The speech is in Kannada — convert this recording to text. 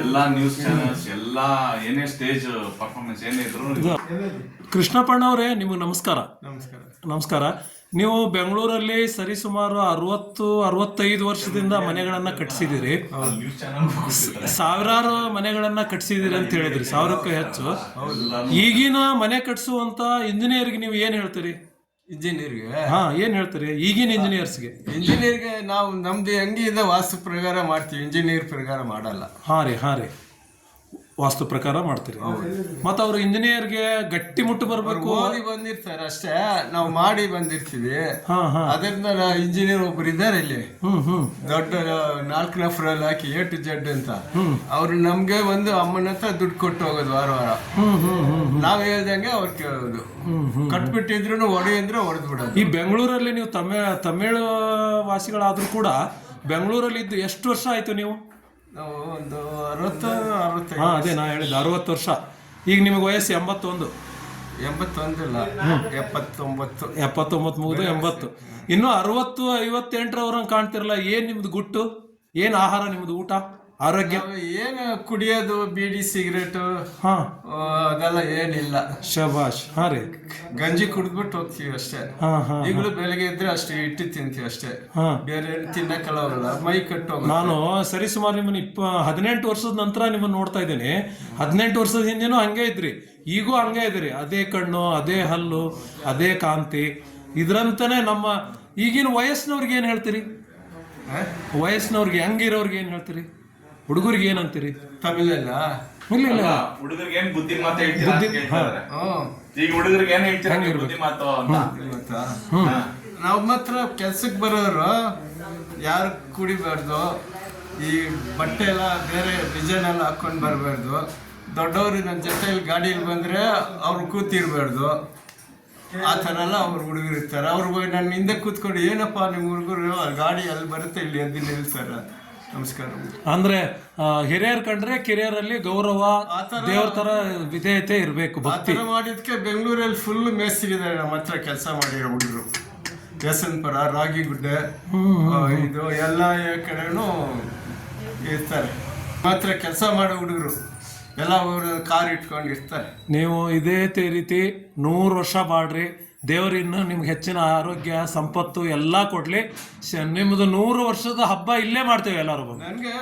ಎಲ್ಲಾ ನ್ಯೂಸ್ ಚಾನೆಲ್ಸ್ ಎಲ್ಲಾ ಏನೇ ಸ್ಟೇಜ್ ಪರ್ಫಾರ್ಮೆನ್ಸ್ ಏನೇ ಇದ್ರು. ಕೃಷ್ಣಪ್ಪಣ್ಣ ಅವರೇ, ನಿಮಗೆ ನಮಸ್ಕಾರ. ನಮಸ್ಕಾರ. ನಮಸ್ಕಾರ. ನೀವು ಬೆಂಗಳೂರಲ್ಲಿ ಸರಿಸುಮಾರು 60-65 ವರ್ಷದಿಂದ ಮನೆಗಳನ್ನ ಕಟ್ಟಿಸಿದಿರಿ. ನ್ಯೂಸ್ ಚಾನೆಲ್ ಸಾವಿರಾರು ಮನೆಗಳನ್ನ ಕಟ್ಟಿಸಿದಿರಿ ಅಂತ ಹೇಳಿದ್ರಿ, 1000ಕ್ಕೂ ಹೆಚ್ಚು. ಈಗಿನ ಮನೆ ಕಟ್ಟಿಸುವಂತ ಇಂಜಿನಿಯರ್ಗೆ ನೀವು ಏನ್ ಹೇಳ್ತೀರಿ? ಇಂಜಿನಿಯರ್ಗೆ ಏನ್ ಹೇಳ್ತೀರಿ ಈಗಿನ ಇಂಜಿನಿಯರ್ಸ್ಗೆ? ಇಂಜಿನಿಯರ್ಗೆ ನಾವು ನಮ್ದು ಹೆಂಗಿದೆ ವಾಸ್ತು ಪ್ರಕಾರ ಮಾಡ್ತೀವಿ, ಇಂಜಿನಿಯರ್ ಪ್ರಕಾರ ಮಾಡಲ್ಲ. ಹಾ ರೀ ವಾಸ್ತು ಪ್ರಕಾರ ಮಾಡ್ತೀರಿ. ಮತ್ತ ಅವ್ರು ಇಂಜಿನಿಯರ್ಗೆ ಗಟ್ಟಿ ಮುಟ್ಟು ಬರ್ಬೇಕು, ಓದಿ ಬಂದಿರ್ತಾರೆ ಅಷ್ಟೇ, ನಾವು ಮಾಡಿ ಬಂದಿರ್ತೀವಿ. ಅದರಿಂದ ಇಂಜಿನಿಯರ್ ಒಬ್ರು ಇದ್ದಾರೆ ಇಲ್ಲಿ, ದೊಡ್ಡ 4 ನಫರಲ್ಲಿ ಹಾಕಿ A to Z ಅಂತ. ಅವ್ರು ನಮ್ಗೆ ಒಂದು ಅಮ್ಮನ ಹತ್ರ ದುಡ್ಡು ಕೊಟ್ಟು ಹೋಗೋದು ವಾರ ವಾರ. ನಾವ್ ಹೇಳ್ದಂಗೆ ಅವ್ರು ಕೇಳೋದು. ಕಟ್ಬಿಟ್ಟಿದ್ರು ಹೊಡಿ ಅಂದ್ರೆ ಹೊಡೆದ್ ಬಿಡೋದು. ಈ ಬೆಂಗಳೂರಲ್ಲಿ ನೀವು ತಮಿಳು ವಾಸಿಗಳಾದ್ರೂ ಕೂಡ ಬೆಂಗಳೂರಲ್ಲಿ ಇದ್ದು ಎಷ್ಟು ವರ್ಷ ಆಯ್ತು ನೀವು? ನಾವು ಒಂದು 60-65. ಅದೇ ನಾ ಹೇಳಿದ್ದು 60 ವರ್ಷ. ಈಗ ನಿಮಗೆ ವಯಸ್ಸು 81. 81 ಇಲ್ಲ, 79. 79 ಮುಗಿದು 80. ಇನ್ನು 60-58 ಕಾಣ್ತಿರಲ್ಲ. ಏನ್ ನಿಮ್ದು ಗುಟ್ಟು? ಏನ್ ಆಹಾರ ನಿಮ್ದು? ಊಟ, ಆರೋಗ್ಯ ಏನು ಕುಡಿಯೋದು, ಬೀಡಿ, ಸಿಗರೇಟು ಅದೆಲ್ಲ ಏನಿಲ್ಲ. ಶಬಾಷ್. ರೀ ಗಂಜಿ ಕುಡಿದ್ಬಿಟ್ಟು ಹೋಗ್ತೀವಿ ಅಷ್ಟೇ. ಈಗಲೂ ಬೆಳಗ್ಗೆ ಇದ್ರೆ ಅಷ್ಟೇ ಇಟ್ಟು ತಿಂತೀವಿ ಅಷ್ಟೇ, ಬೇರೆ ಏನು ತಿನ್ನಕ್ಕೆಲ್ಲ ಹೋಗಲ್ಲ, ಮೈ ಕಟ್ಟು. ನಾನು ಸರಿಸುಮಾರು ನಿಮ್ಮನ್ನ 18 ವರ್ಷದ ನಂತರ ನಿಮ್ಮನ್ನ ನೋಡ್ತಾ ಇದ್ದೀನಿ. 18 ವರ್ಷದ ಹಿಂದೆನೂ ಹಂಗೆ ಇದ್ರಿ, ಈಗೂ ಹಂಗೆ ಇದ್ರಿ. ಅದೇ ಕಣ್ಣು, ಅದೇ ಹಲ್ಲು, ಅದೇ ಕಾಂತಿ. ಇದ್ರಂತಾನೆ ನಮ್ಮ ಈಗಿನ ವಯಸ್ಸಿನವ್ರಿಗೆ ಏನ್ ಹೇಳ್ತೀರಿ? ವಯಸ್ಸಿನವ್ರಿಗೆ ಹಂಗಿರೋರ್ಗೆ ಏನ್ ಹೇಳ್ತೀರಿ? ಹುಡುಗರಿಗೆ ಏನಂತೀರಿ? ತಮಿಳಲ್ಲ ಇಲ್ಲ ಹುಡುಗರಿಗೆ ಏನ್ ಬುದ್ಧಿ ಮಾತು ಹೇಳ್ತೀರಾ? ಈಗ ಹುಡುಗರಿಗೆ ಏನ್ ಹೇಳ್ತೀರಾ ಬುದ್ಧಿ ಮಾತು ಅಂತ? ನಾವು ಮಾತ್ರ ಕೆಲ್ಸಕ್ಕೆ ಬರೋರು ಯಾರು ಕುಡಿಬಾರ್ದು, ಈ ಬಟ್ಟೆ ಎಲ್ಲ ಬೇರೆ ಡಿಸೈನ್ ಎಲ್ಲ ಹಾಕೊಂಡು ಬರಬಾರ್ದು. ದೊಡ್ಡವರು ನನ್ನ ಜೊತೆಲಿ ಗಾಡೀಲಿ ಬಂದರೆ ಅವ್ರು ಕೂತಿರ್ಬಾರ್ದು. ಆ ಥರ ಎಲ್ಲ ಅವ್ರು ಹುಡುಗರು ಇರ್ತಾರೆ. ಅವ್ರು ನನ್ನ ಹಿಂದೆ ಕೂತ್ಕೊಂಡು ಏನಪ್ಪ ನಿಮ್ಮ ಹುಡುಗರು ಗಾಡಿ ಅಲ್ಲಿ ಬರುತ್ತೆ ಇಲ್ಲಿ ಎದ್ದು ನಿಲ್ತಾರೆ. ನಮಸ್ಕಾರ. ಅಂದ್ರೆ ಹಿರಿಯರ್ ಕಂಡ್ರೆ ಕಿರಿಯರಲ್ಲಿ ಗೌರವ, ದೇವ್ರ ತರ ವಿಧೇಯತೆ ಇರಬೇಕು, ಭಕ್ತಿ ಮಾಡಿದ್ಕೆ ಬೆಂಗಳೂರಲ್ಲಿ ಫುಲ್ ಮೇಸ್ತ್ರಿದ್ದಾರೆ ನಮ್ಮ ಹತ್ರ ಕೆಲಸ ಮಾಡಿರೋ ಹುಡುಗರು. ಯಶವಂತಪುರ, ರಾಗಿಗುಡ್ಡೆ, ಇದು ಎಲ್ಲ ಕಡೆನೂ ಇರ್ತಾರೆ. ಮಾತ್ರ ಕೆಲಸ ಮಾಡೋ ಹುಡುಗರು ಎಲ್ಲ ಅವರು ಕಾರ್ ಇಟ್ಕೊಂಡು ಇರ್ತಾರೆ. ನೀವು ಇದೇ ರೀತಿ 100 ವರ್ಷ ಬಾಳ್ರಿ. ದೇವರಿನ್ನು ನಿಮ್ಗೆ ಹೆಚ್ಚಿನ ಆರೋಗ್ಯ, ಸಂಪತ್ತು ಎಲ್ಲ ಕೊಡ್ಲಿ. ನಿಮ್ದು 100 ವರ್ಷದ ಹಬ್ಬ ಇಲ್ಲೇ ಮಾಡ್ತೇವೆ ಎಲ್ಲರೂ. ನನಗೆ